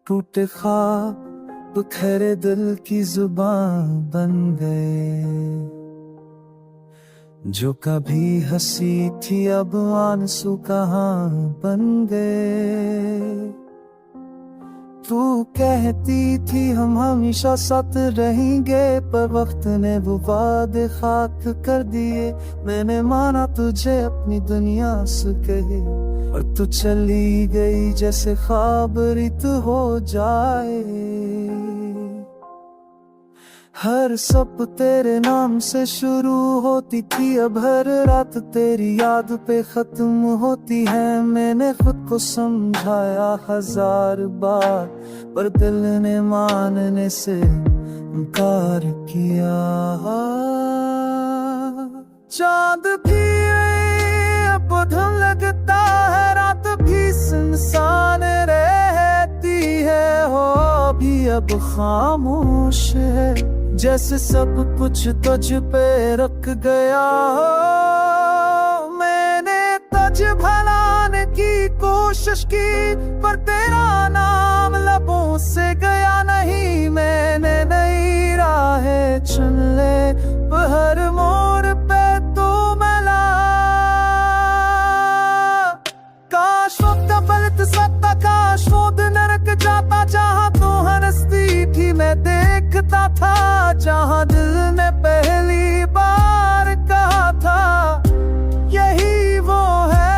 टूटे ख्वाब बिखरे दिल की जुबान बन गए। जो कभी हंसी थी अब आंसू कहाँ बन गए। तू कहती थी हम हमेशा साथ रहेंगे, पर वक्त ने वो वादे खाक कर दिए। मैंने माना तुझे अपनी दुनिया से कहे, और तू चली गई जैसे ख्वाब रित हो जाए। हर सप तेरे नाम से शुरू होती थी, अब हर रात तेरी याद पे खत्म होती है। मैंने खुद को समझाया 1000 बार, पर दिल ने मानने से इनकार किया। चांद भी अब धुन लगता है, रात भी सुनसान रहती है। हो भी अब खामोश है, जैसे सब कुछ तुझ पे रख गया हो। मैंने तुझ भुलाने की कोशिश की, पर तेरा नाम लबों से गया नहीं। मैंने नई राहें चुन ले, पर हर मोड़ पे तू मिला। काश वो पलट सकता, काश वो दिन रुक जाता, जहाँ तू हंसती थी मैं देखता था। जहाँ दिल ने पहली बार कहा था यही वो है।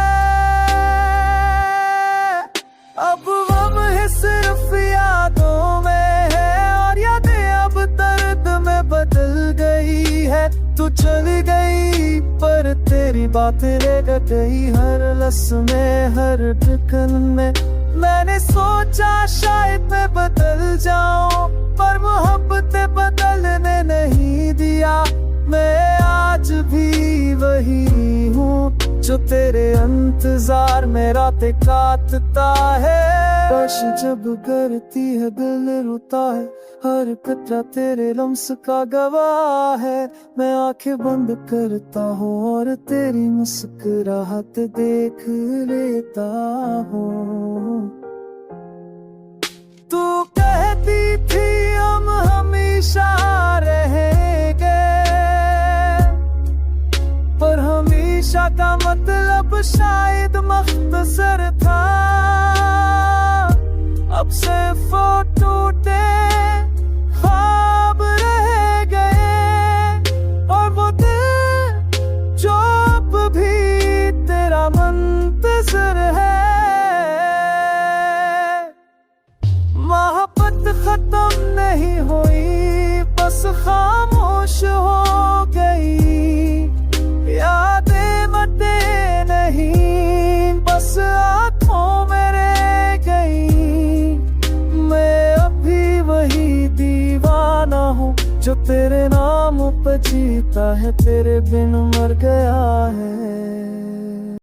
अब हम सिर्फ यादों में है, और यादें अब दर्द में बदल गई है। तू चल गई पर तेरी बातें रह गई, हर लफ्ज़ में हर धड़कन में। मैंने सोचा शायद मैं बदल जाऊं, पर मोहब्बतें बदलने नहीं दिया। मैं आज भी वही हूँ जो तेरे इंतजार में रातें काटता है। बारिश जब गिरती है दिल रोता है, हर कतरा तेरे लम्स का गवाह है। मैं आंखें बंद करता हूँ और तेरी मुस्कुराहट देख लेता हूँ। तू कहती थी हम हमेशा रहेंगे, पर हमेशा का मतलब शायद मख्तसर था। अब सिर्फ टूटे ख्वाब रह गए, और वो दिल जो अब भी तेरा मुंतज़िर है। मोहब्बत खत्म नहीं हुई, बस खामोश हो गई। यादें मटे नहीं, बस आँखों में रह गई। मैं अभी वही दीवाना हूँ जो तेरे नाम पे जीता है, तेरे बिन मर गया है।